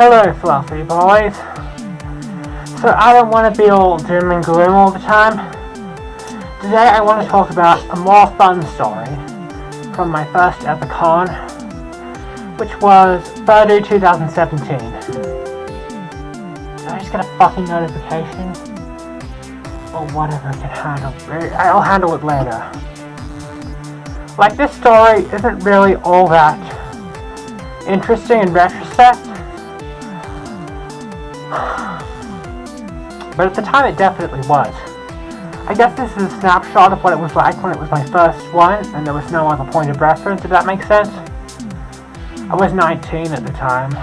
Hello, fluffy boys. So I don't want to be all doom and gloom all the time. Today I want to talk about a more fun story from my first ever con, which was February 2017. Did I just get a fucking notification? Or whatever I can handle. I'll handle it later. Like, this story isn't really all that interesting in retrospect. But at the time it definitely was. I guess this is a snapshot of what it was like when it was my first one and there was no other point of reference, if that makes sense. I was 19 at the time.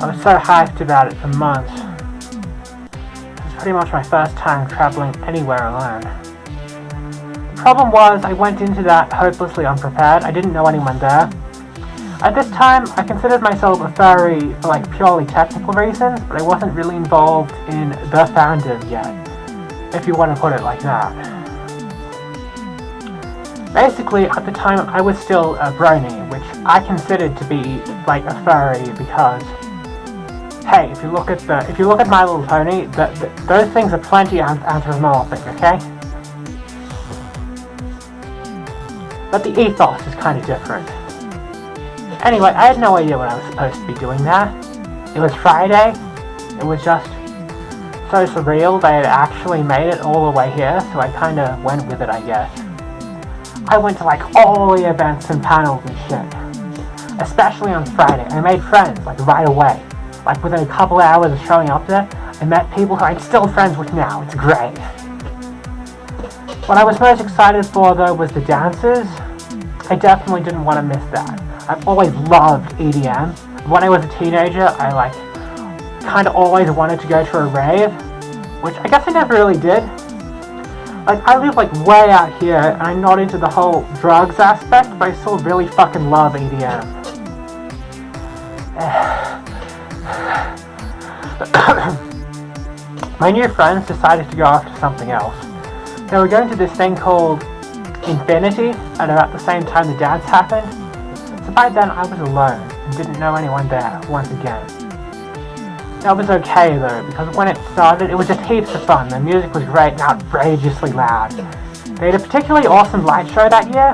I was so hyped about it for months. It was pretty much my first time traveling anywhere alone. The problem was I went into that hopelessly unprepared. I didn't know anyone there. At this time, I considered myself a furry for purely technical reasons, but I wasn't really involved in the fandom yet, if you want to put it like that. Basically, at the time, I was still a brony, which I considered to be a furry because, hey, if you look at My Little Pony, those things are plenty anthropomorphic, okay? But the ethos is kind of different. Anyway, I had no idea what I was supposed to be doing there. It was Friday. It was just so surreal they had actually made it all the way here, so I kind of went with it, I guess. I went to all the events and panels and shit. Especially on Friday. I made friends right away. Within a couple hours of showing up there, I met people who I'm still friends with now. It's great. What I was most excited for though was the dances. I definitely didn't want to miss that. I've always loved EDM. When I was a teenager, I kind of always wanted to go to a rave, which I guess I never really did. I live way out here, and I'm not into the whole drugs aspect, but I still really fucking love EDM. My new friends decided to go after something else. They were going to this thing called Infinity at about the same time the dance happened. So by then I was alone and didn't know anyone there once again. That was okay though, because when it started it was just heaps of fun. The music was great and outrageously loud. They had a particularly awesome light show that year.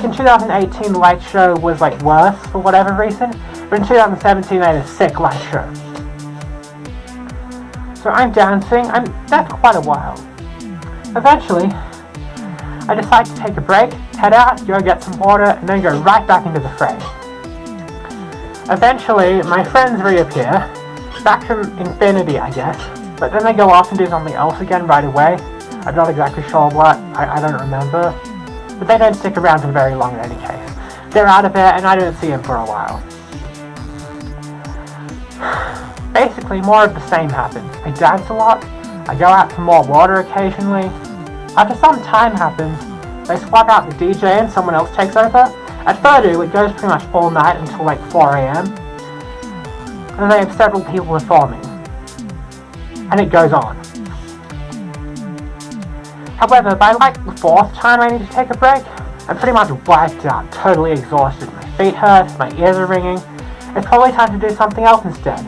In 2018 the light show was worse for whatever reason, but in 2017 they had a sick light show. So I'm dancing, I'm there for quite a while. Eventually, I decide to take a break, head out, go get some water, and then go right back into the fray. Eventually, my friends reappear, back from Infinity, I guess, but then they go off and do something else again right away. I'm not exactly sure what, I don't remember, but they don't stick around for very long in any case. They're out of there, and I don't see them for a while. Basically, more of the same happens. I dance a lot, I go out for more water occasionally. After some time happens, they swap out the DJ and someone else takes over. At Furdu, it goes pretty much all night until 4 AM. And then they have several people performing. And it goes on. However, by the fourth time I need to take a break, I'm pretty much wiped out, totally exhausted. My feet hurt, my ears are ringing. It's probably time to do something else instead.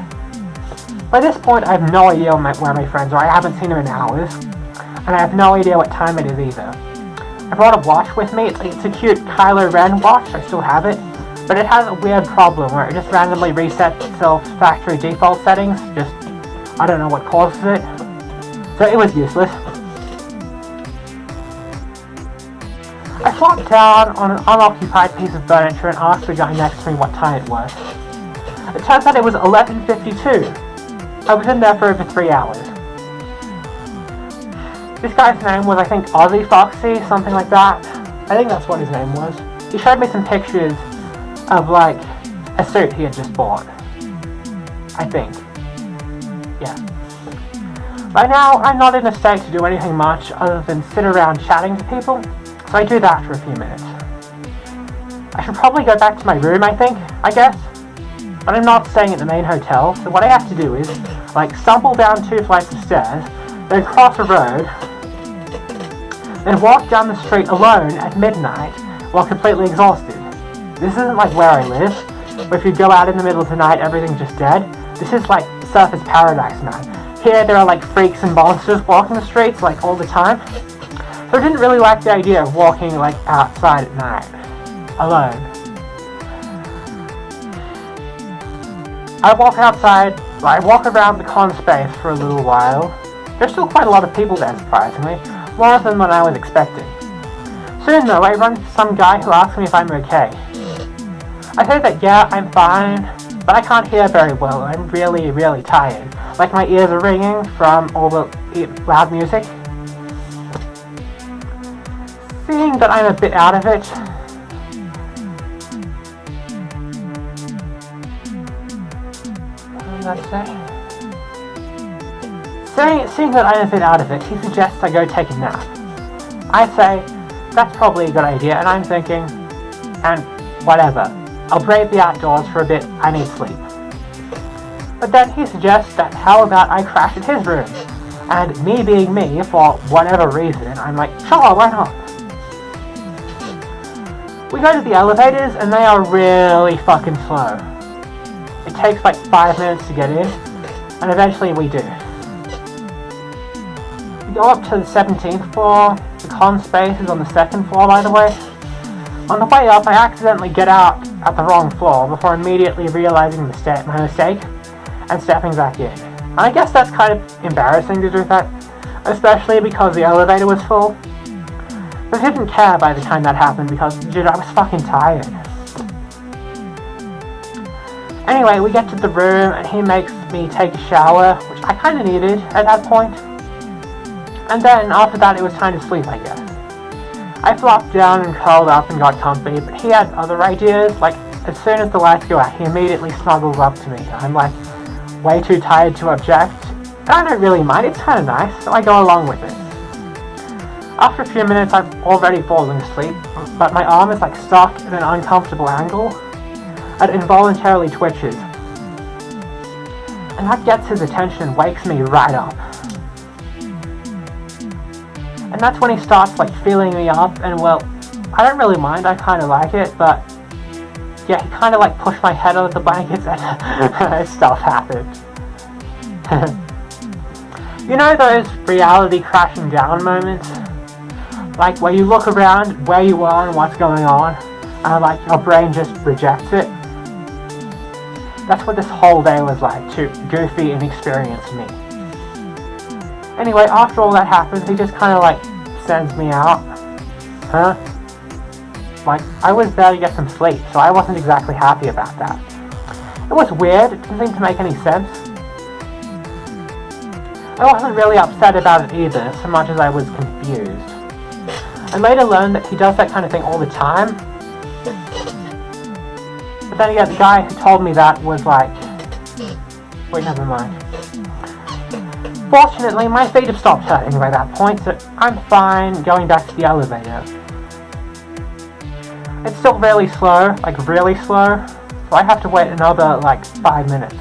By this point, I have no idea where my friends are. I haven't seen them in hours. And I have no idea what time it is either. I brought a watch with me. It's a cute Kylo Ren watch. I still have it. But it has a weird problem where it just randomly resets itself factory default settings. I don't know what causes it. So it was useless. I flopped down on an unoccupied piece of furniture and asked the guy next to me what time it was. It turns out it was 11:52. I was in there for over 3 hours. This guy's name was, I think, Aussie Foxy, something like that. I think that's what his name was. He showed me some pictures of, a suit he had just bought. I think. Yeah. Right now, I'm not in a state to do anything much other than sit around chatting to people, so I do that for a few minutes. I should probably go back to my room, I guess. But I'm not staying at the main hotel, so what I have to do is, stumble down 2 flights of stairs, then cross a road, then walk down the street alone at midnight while completely exhausted. This isn't where I live, but if you go out in the middle of the night, everything's just dead. This is like surface paradise, man. Here there are like freaks and monsters walking the streets like all the time. So I didn't really like the idea of walking like outside at night, alone. I walk around the con space for a little while. There's still quite a lot of people there, surprisingly, more than what I was expecting. Soon though, I run into some guy who asks me if I'm okay. I say that yeah, I'm fine, but I can't hear very well. I'm really, really tired. Like my ears are ringing from all the loud music. Seeing that I'm a bit out of it, Seeing that I'm a bit out of it, he suggests I go take a nap. I say, that's probably a good idea, and I'm thinking, and whatever, I'll brave the outdoors for a bit, I need sleep. But then he suggests that how about I crash at his room? And me being me, for whatever reason, I'm like, sure, why not? We go to the elevators, and they are really fucking slow. It takes like 5 minutes to get in, and eventually we do. We go up to the 17th floor. The con space is on the 2nd floor, by the way. On the way up, I accidentally get out at the wrong floor before immediately realizing my mistake and stepping back in. And I guess that's kind of embarrassing to do that, especially because the elevator was full. But I didn't care by the time that happened because, dude, I was fucking tired. Anyway, we get to the room and he makes me take a shower, which I kind of needed at that point. And then after that it was time to sleep, I guess. I flopped down and curled up and got comfy, but he had other ideas. Like, as soon as the lights go out, he immediately snuggles up to me. I'm like, way too tired to object. And I don't really mind, it's kind of nice, so I go along with it. After a few minutes, I'm already falling asleep, but my arm is like stuck at an uncomfortable angle. It involuntarily twitches. And that gets his attention and wakes me right up. And that's when he starts like feeling me up, and well, I don't really mind, I kind of like it, but yeah, he kind of like pushed my head out of the blankets and stuff happened. You know those reality crashing down moments? Like where you look around where you are and what's going on, and like your brain just rejects it? That's what this whole day was like to goofy, inexperienced me. Anyway, after all that happens, he just kind of like sends me out. Huh? Like, I was there to get some sleep, so I wasn't exactly happy about that. It was weird, it didn't seem to make any sense. I wasn't really upset about it either, so much as I was confused. I later learned that he does that kind of thing all the time. But then again, the guy who told me that was like... Wait, never mind. Fortunately, my feet have stopped hurting by that point, so I'm fine going back to the elevator. It's still really slow, like really slow, so I have to wait another like 5 minutes.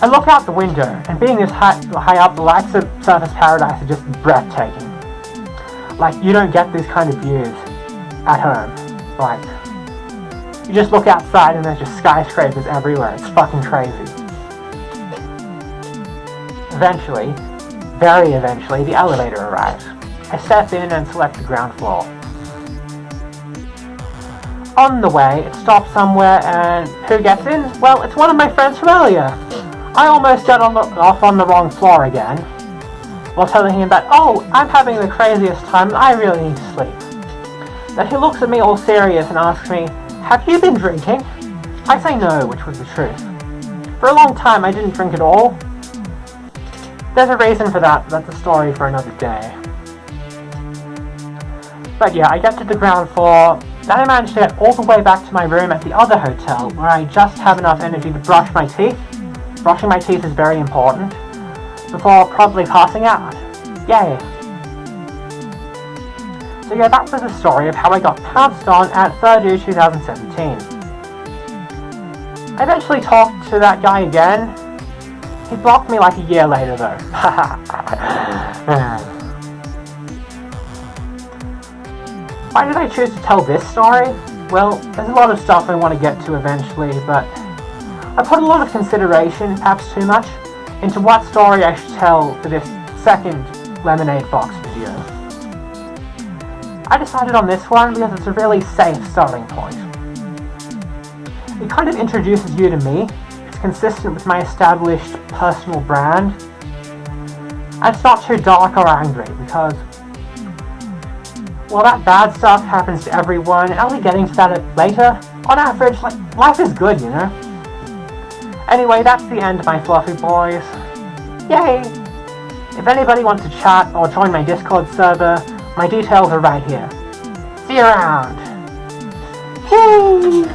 I look out the window, and being this high up, the lights of Surface Paradise are just breathtaking. Like, you don't get these kind of views at home. Like, you just look outside and there's just skyscrapers everywhere. It's fucking crazy. Eventually, very eventually, the elevator arrives. I step in and select the ground floor. On the way, it stops somewhere, and who gets in? Well, it's one of my friends from earlier. I almost got off on the wrong floor again, while telling him that, oh, I'm having the craziest time and I really need to sleep. Then he looks at me all serious and asks me, have you been drinking? I say no, which was the truth. For a long time I didn't drink at all. There's a reason for that, but that's a story for another day. But yeah, I get to the ground floor, then I manage to get all the way back to my room at the other hotel, where I just have enough energy to brush my teeth. Brushing my teeth is very important, before promptly passing out. Yay! So yeah, that was the story of how I got pounced on at 3rd 2017. I eventually talked to that guy again. He blocked me like a year later though. Why did I choose to tell this story? Well, there's a lot of stuff I want to get to eventually, but I put a lot of consideration, perhaps too much, into what story I should tell for this second Lemonade Box video. I decided on this one because it's a really safe starting point. It kind of introduces you to me, it's consistent with my established personal brand, and it's not too dark or angry because, well, that bad stuff happens to everyone, and I'll be getting to that later. On average, like, life is good, you know? Anyway, that's the end of my fluffy boys. Yay! If anybody wants to chat or join my Discord server, my details are right here. See you around! Hey!